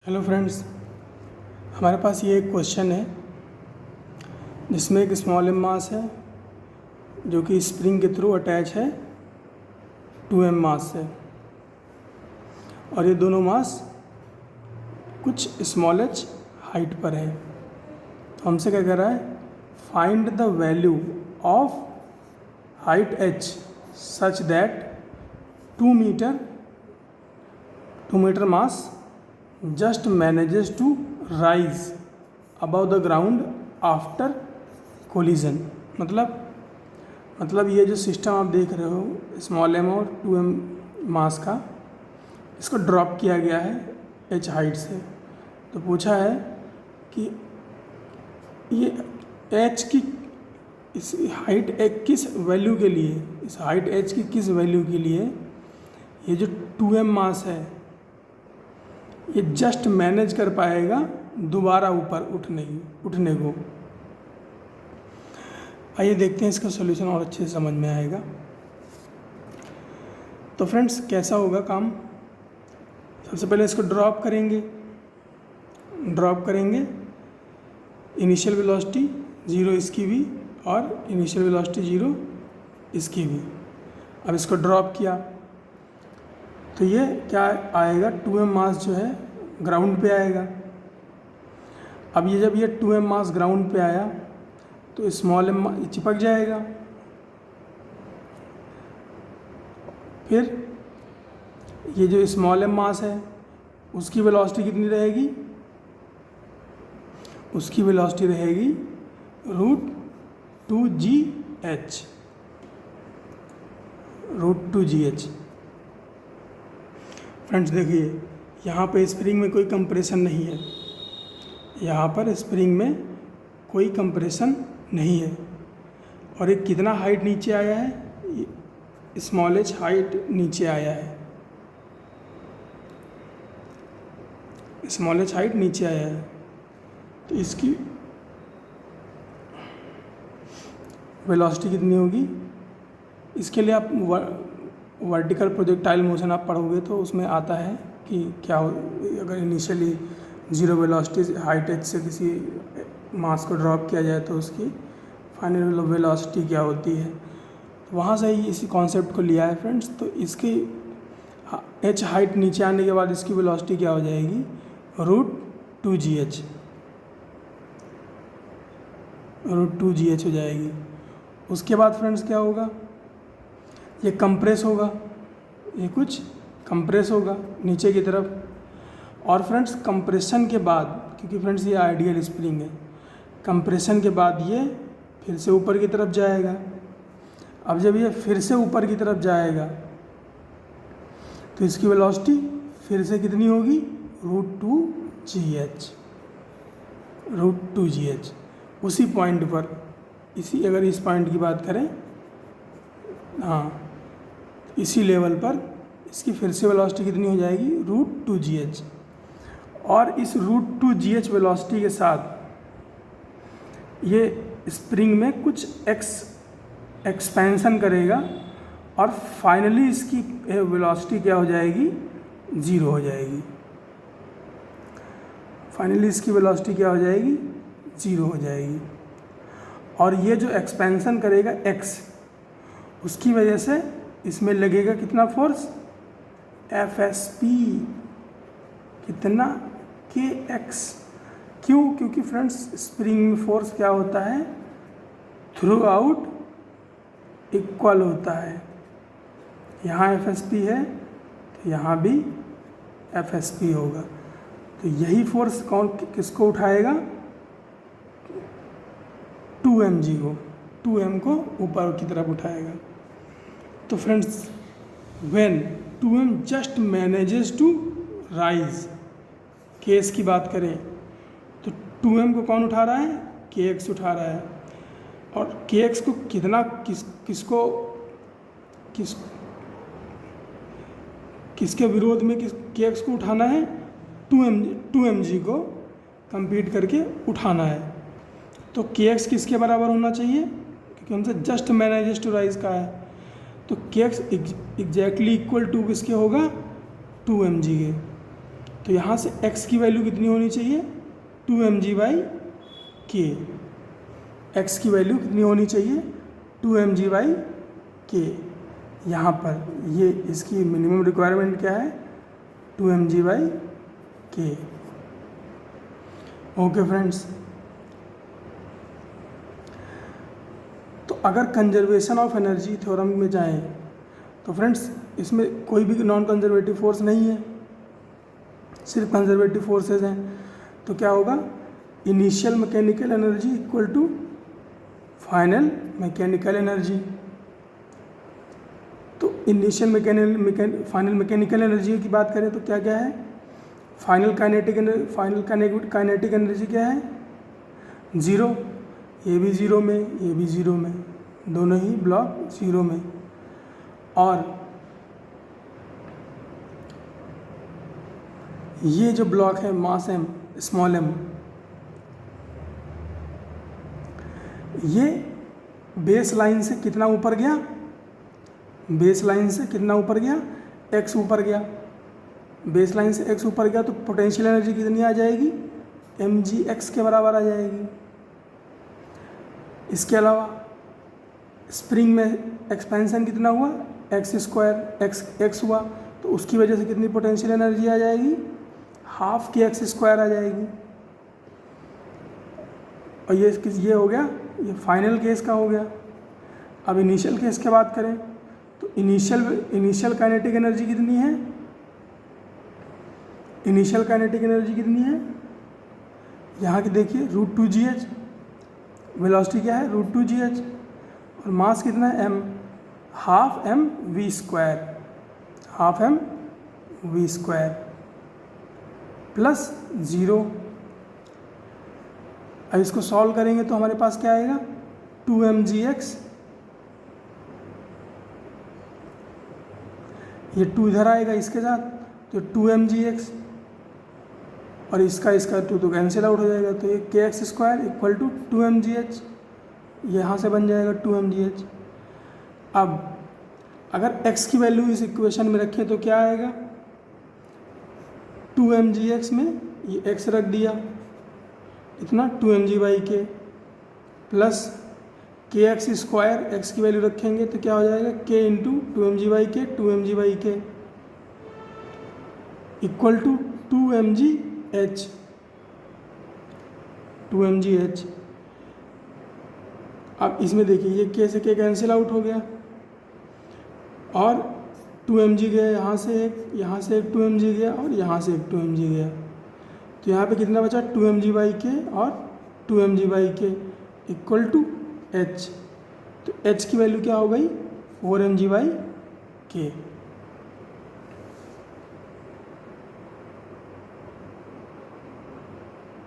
Hello friends, हमारे पास ये एक क्वेश्चन है जिसमें एक स्मॉल एम मास है जो कि स्प्रिंग के थ्रू अटैच है 2m मास से, और ये दोनों मास कुछ स्मॉल h हाइट पर है। तो हमसे क्या कह रहा है, find the value of height h such that 2 metre mass just manages to rise above the ground after collision। मतलब ये जो सिस्टम आप देख रहे हो स्मॉल एम और 2m मास का, इसको ड्रॉप किया गया है h हाइट से। तो पूछा है कि ये h की इस हाइट किस वैल्यू के लिए, इस हाइट h की किस वैल्यू के लिए ये जो 2m मास है ये जस्ट मैनेज कर पाएगा दोबारा ऊपर उठने को। आइए देखते हैं इसका सॉल्यूशन और अच्छे से समझ में आएगा। तो फ्रेंड्स कैसा होगा काम, सबसे पहले इसको ड्रॉप करेंगे इनिशियल वेलोसिटी 0 इसकी भी और इनिशियल वेलोसिटी 0 इसकी भी। अब इसको ड्रॉप किया तो ये क्या आएगा, 2m मास जो है ग्राउंड पे आएगा। अब ये जब ये 2m मास ग्राउंड पे आया तो स्मॉल m चिपक जाएगा। फिर ये जो स्मॉल m मास है उसकी वेलोसिटी कितनी रहेगी, उसकी वेलोसिटी रहेगी √2gh। फ्रेंड्स देखिए, यहाँ पे स्प्रिंग में कोई कंप्रेशन नहीं है, यहाँ पर स्प्रिंग में कोई कंप्रेशन नहीं है। और एक कितना हाइट नीचे आया है, स्मॉल h हाइट नीचे आया है, स्मॉल h हाइट नीचे आया है। तो इसकी वेलोसिटी कितनी होगी, इसके लिए आप वर्टिकल प्रोजेक्टाइल मोशन आप पढ़ोगे तो उसमें आता है कि क्या हो, अगर इनिशियली 0 वेलोसिटी हाइट h से किसी मास को ड्रॉप किया जाए तो उसकी फाइनल वेलोसिटी क्या होती है। तो वहाँ से ही इसी कॉन्सेप्ट को लिया है फ्रेंड्स। तो इसकी h हाइट नीचे आने के बाद इसकी वेलोसिटी क्या हो जाएगी, √2gh हो जाएगी। उसके बाद फ्रेंड्स क्या होगा, ये कंप्रेस होगा, ये कुछ कंप्रेस होगा नीचे की तरफ। और फ्रेंड्स कंप्रेशन के बाद, क्योंकि फ्रेंड्स ये आइडियल स्प्रिंग है, कंप्रेशन के बाद ये फिर से ऊपर की तरफ जाएगा। अब जब ये फिर से ऊपर की तरफ जाएगा तो इसकी वेलोसिटी फिर से कितनी होगी, √2gh उसी पॉइंट पर, अगर इस पॉइंट की बात करें, हाँ इसी लेवल पर इसकी फिर से वेलोसिटी कितनी हो जाएगी, √2gh। और इस √2gh वेलोसिटी के साथ ये स्प्रिंग में कुछ एक्सपेंशन करेगा और फाइनली इसकी वेलोसिटी क्या हो जाएगी, 0 हो जाएगी। फाइनली इसकी वेलोसिटी क्या हो जाएगी, 0 हो जाएगी। और ये जो एक्सपेंशन करेगा x, उसकी वजह से इसमें लगेगा कितना फोर्स, FSP, कितना, kx। क्यों, क्योंकि फ्रेंड्स स्प्रिंग में फोर्स क्या होता है, थ्रू आउट इक्वल होता है। यहाँ FSP है तो यहाँ भी FSP होगा। तो यही फोर्स किसको उठाएगा, 2m को ऊपर की तरफ उठाएगा। तो friends when 2m just manages to rise, case की बात करें तो 2m को कौन उठा रहा है, kx उठा रहा है। और kx को कितना किसके विरोध में kx को उठाना है, 2mg को कंप्लीट करके उठाना है। तो kx किसके बराबर होना चाहिए, क्योंकि हमसे जस्ट मैनेजेस टू राइज का है। तो kx एग्जैक्टली इक्वल टू किसके होगा, 2mg के। तो यहाँ से x की वैल्यू कितनी होनी चाहिए, 2mg/k। x की वैल्यू कितनी होनी चाहिए, 2mg/k। यहाँ पर ये इसकी मिनिमम रिक्वायरमेंट क्या है, 2mg/k। ओके फ्रेंड्स, तो अगर कंजर्वेशन ऑफ एनर्जी थ्योरम में जाएं तो फ्रेंड्स इसमें कोई भी नॉन कंजर्वेटिव फोर्स नहीं है, सिर्फ कंजर्वेटिव फोर्सेस हैं। तो क्या होगा, initial mechanical energy equal to final mechanical energy. तो इनिशियल फाइनल मैकेनिकल एनर्जी की बात करें तो क्या क्या है, फाइनल काइनेटिक एनर्जी क्या है, 0, ये भी 0 में, ये भी 0 में, दोनों ही ब्लॉक 0 में। और ये जो ब्लॉक है मास m स्मॉल m, ये बेस लाइन से कितना ऊपर गया, बेस लाइन से कितना ऊपर गया, x ऊपर गया, बेस लाइन से x ऊपर गया, तो पोटेंशियल एनर्जी कितनी आ जाएगी, mgx के बराबर आ जाएगी। इसके अलावा स्प्रिंग में एक्सपेंशन कितना हुआ, x² हुआ, तो उसकी वजह से कितनी पोटेंशियल एनर्जी आ जाएगी, हाफ की x² आ जाएगी। और ये हो गया, ये फाइनल केस का हो गया। अब इनिशियल केस की बात करें तो इनिशियल काइनेटिक एनर्जी कितनी है, इनिशियल काइनेटिक एनर्जी कितनी है, यहाँ की देखिए √2gh, वेलोसिटी क्या है √2gh, और मास कितना है m, हाफ mv² प्लस 0। अब इसको सॉल्व करेंगे तो हमारे पास क्या आएगा, 2mgx, ये 2 इधर आएगा इसके साथ, तो 2mgx, और इसका 2 तो कैंसिल आउट हो जाएगा, तो ये kx² इक्वल टू 2mgh, यहाँ से बन जाएगा 2mgh। अब अगर x की वैल्यू इस इक्वेशन में रखें तो क्या आएगा, 2mgx में ये x रख दिया, इतना 2mg/k प्लस kx², x की वैल्यू रखेंगे तो क्या हो जाएगा, k into 2mg/k equal to 2mgh। अब इसमें देखिए ये k से k कैंसिल आउट हो गया, और 2mg गया, यहाँ से एक 2mg गया, और यहाँ से एक 2mg गया, तो यहाँ पे कितना बचा, 2mg/k और 2mg/k इक्वल टू h। तो h की वैल्यू क्या हो गई, 4mg/k।